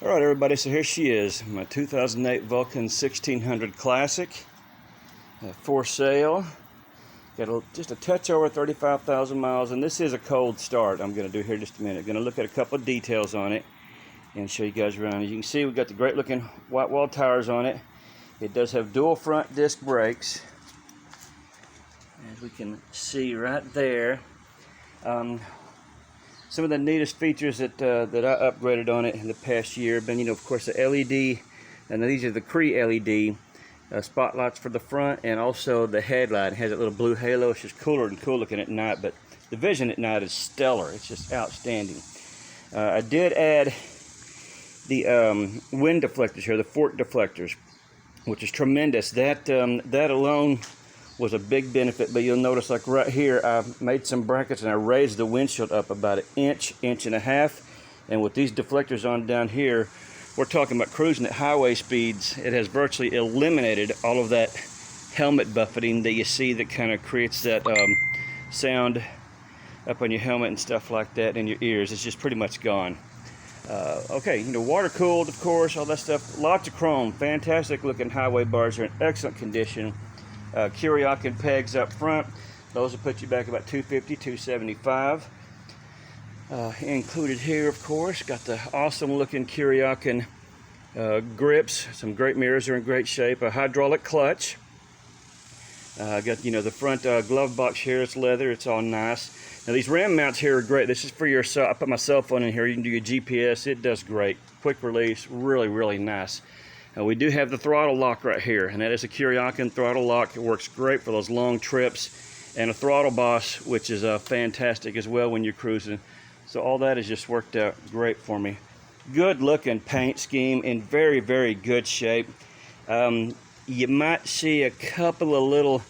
Alright everybody, so here she is, my 2008 Vulcan 1600 Classic, for sale. Got just a touch over 35,000 miles, and this is a cold start. I'm going to do here in just a minute. Going to look at a couple of details on it and show you guys around. As you can see, we've got the great looking white wall tires on it. It does have dual front disc brakes, as we can see right there. Some of the neatest features that I upgraded on it in the past year have been, of course, the LED, and these are the Cree LED spotlights for the front, and also the headlight. It has that little blue halo. It's just cooler and cool looking at night, but the vision at night is stellar. It's just outstanding. I did add the wind deflectors here, the fork deflectors, which is tremendous. That alone was a big benefit, but you'll notice, like right here, I made some brackets and I raised the windshield up about an inch and a half, and with these deflectors on down here, we're talking about cruising at highway speeds. It has virtually eliminated all of that helmet buffeting that you see that kind of creates that sound up on your helmet and stuff like that in your ears. It's just pretty much gone. Okay, water cooled, of course, all that stuff. Lots of chrome, fantastic looking highway bars are in excellent condition. Kuryakan pegs up front. Those will put you back about 250, 275. Included here, of course, got the awesome looking Kuryakan grips. Some great mirrors are in great shape. A hydraulic clutch. Got the front glove box here. It's leather. It's all nice. Now these ram mounts here are great. This is for your. I put my cell phone in here. You can do your GPS. It does great. Quick release. Really nice. We do have the throttle lock right here, and that is a Kuryakan throttle lock. It works great for those long trips, and a throttle boss, which is fantastic as well when you're cruising. So all that has just worked out great for me. Good looking paint scheme, in very good shape. You might see a couple of little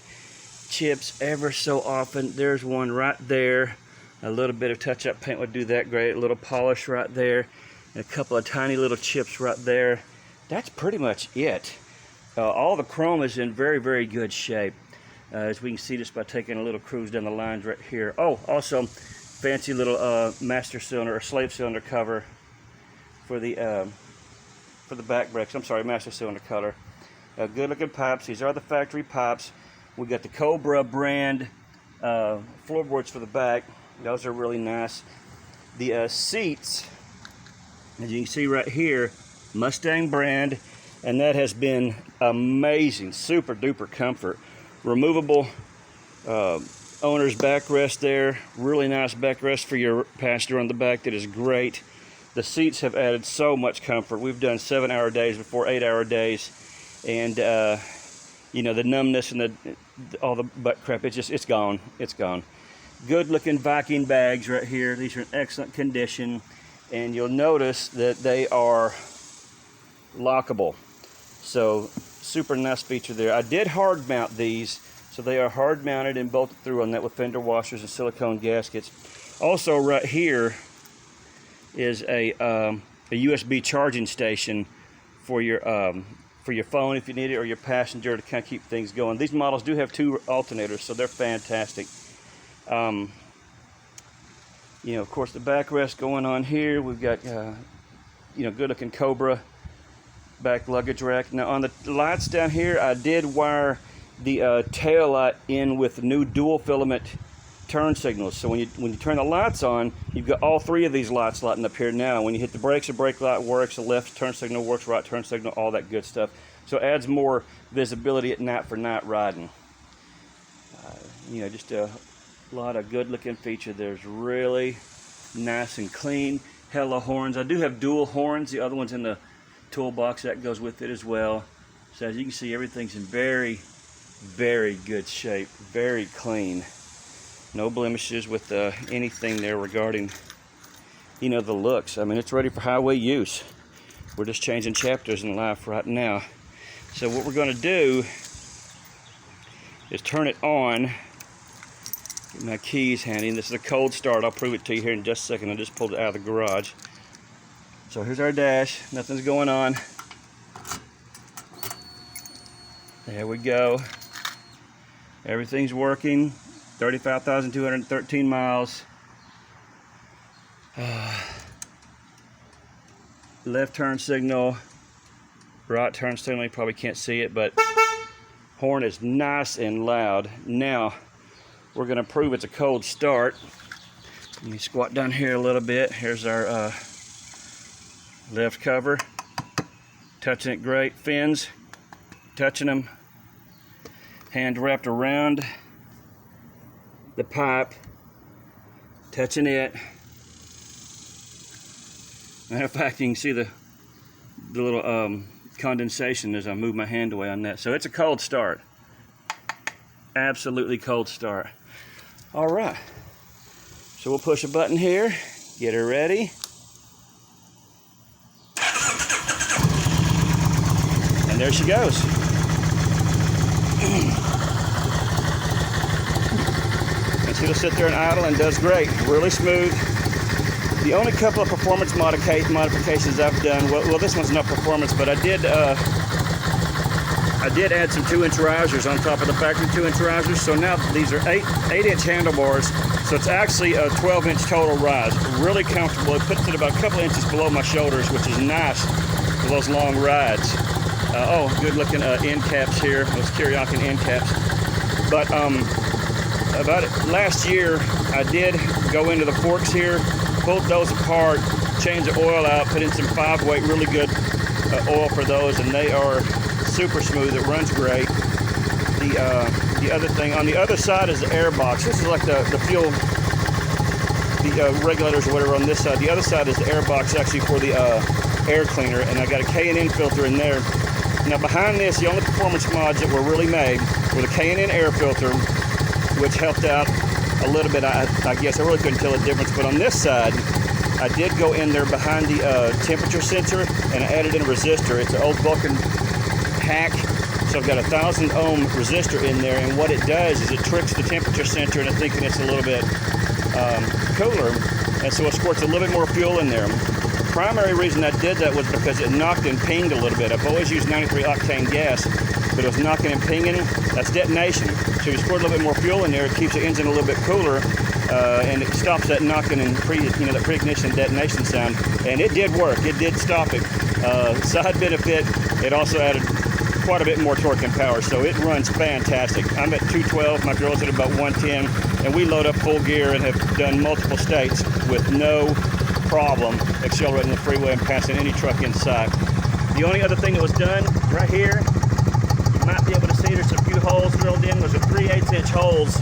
chips ever so often. There's one right there. A little bit of touch-up paint would do that great. A little polish right there, and a couple of tiny little chips right there. That's pretty much it. All the chrome is in very good shape, as we can see just by taking a little cruise down the lines right here. Oh, also fancy little master cylinder or slave cylinder cover for the back brakes. I'm sorry, master cylinder color. Good looking pipes. These are the factory pipes. We got the Cobra brand floorboards for the back. Those are really nice. The seats, as you can see right here, Mustang brand, and that has been amazing. Super duper comfort. Removable owner's backrest there. Really nice backrest for your passenger on the back. That is great. The seats have added so much comfort. We've done 7-hour days before 8-hour days, and the numbness and all the butt crap, it's gone. It's gone. Good looking Viking bags right here. These are in excellent condition, and you'll notice that they are lockable, so super nice feature there. I did hard mount these, so they are hard mounted and bolted through on that with fender washers and silicone gaskets. Also right here is a USB charging station for your phone if you need it, or your passenger, to kind of keep things going. These models do have 2 alternators, so they're fantastic. Of course, the backrest going on here. We've got good looking Cobra back luggage rack. Now on the lights down here, I did wire the tail light in with new dual filament turn signals. So when you turn the lights on, you've got all 3 of these lights lighting up here now. When you hit the brakes, the brake light works, the left turn signal works, right turn signal, all that good stuff. So it adds more visibility at night for night riding. Just a lot of good looking feature. There's really nice and clean. Hella horns. I do have dual horns. The other one's in the toolbox that goes with it as well. So as you can see, everything's in very good shape, very clean. No blemishes with anything there regarding the looks. I mean, it's ready for highway use. We're just changing chapters in life right now. So what we're going to do is turn it on. Get my keys handy. This is a cold start. I'll prove it to you here in just a second. I just pulled it out of the garage. So here's our dash. Nothing's going on. There we go. Everything's working. 35,213 miles. left turn signal, right turn signal. You probably can't see it, but horn is nice and loud. Now we're going to prove it's a cold start. Let me squat down here a little bit. Here's our left cover. Touching it great. Fins, touching them. Hand wrapped around the pipe, touching it. Matter of fact, you can see the little condensation as I move my hand away on that. So it's a cold start. Absolutely cold start. All right. So we'll push a button here, get her ready. And there she goes. And she'll sit there and idle and does great. Really smooth. The only couple of performance modifications I've done, well this one's not performance, but I did add some 2-inch risers on top of the factory 2-inch risers. So now these are 8-inch handlebars. So it's actually a 12-inch total rise. Really comfortable. It puts it about a couple inches below my shoulders, which is nice for those long rides. Oh, good looking end caps here, those Kuryakan end caps. But about last year, I did go into the forks here, pulled those apart, changed the oil out, put in some 5-weight, really good oil for those, and they are super smooth. It runs great. The other thing on the other side is the air box. This is like the fuel, the regulators or whatever on this side. The other side is the air box actually for the air cleaner, and I got a K&N filter in there. Now behind this, the only performance mods that were really made were the K&N air filter, which helped out a little bit. I guess I really couldn't tell the difference, but on this side, I did go in there behind the temperature sensor and I added in a resistor. It's an old Vulcan hack, so I've got a 1,000 ohm resistor in there, and what it does is it tricks the temperature sensor into thinking it's a little bit cooler, and so it squirts a little bit more fuel in there. Primary reason I did that was because it knocked and pinged a little bit. I've always used 93 octane gas, but it was knocking and pinging. That's detonation. So you squirt a little bit more fuel in there, it keeps the engine a little bit cooler, and it stops that knocking and that pre-ignition detonation sound. And it did work. It did stop it. Side benefit, it also added quite a bit more torque and power, so it runs fantastic. I'm at 212, my girl's at about 110, and we load up full gear and have done multiple states with no problem accelerating the freeway and passing any truck in sight. The only other thing that was done right here, you might be able to see there's a few holes drilled in. There's a 3/8-inch holes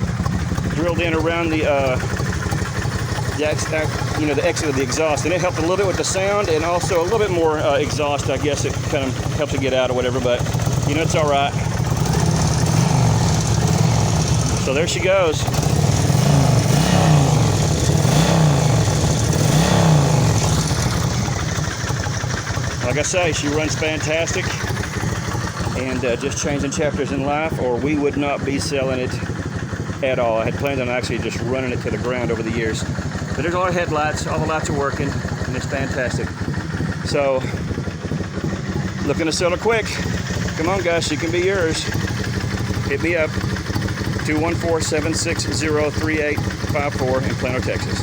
drilled in around the exit of the exhaust, and it helped a little bit with the sound and also a little bit more exhaust. I guess it kind of helped to get out or whatever, but it's all right. So there she goes. Like I say, she runs fantastic, and just changing chapters in life, or we would not be selling it at all. I had planned on actually just running it to the ground over the years. But there's all our headlights, all the lights are working, and it's fantastic. So, looking to sell her quick. Come on guys, she can be yours. Hit me up, 214-760-3854 in Plano, Texas.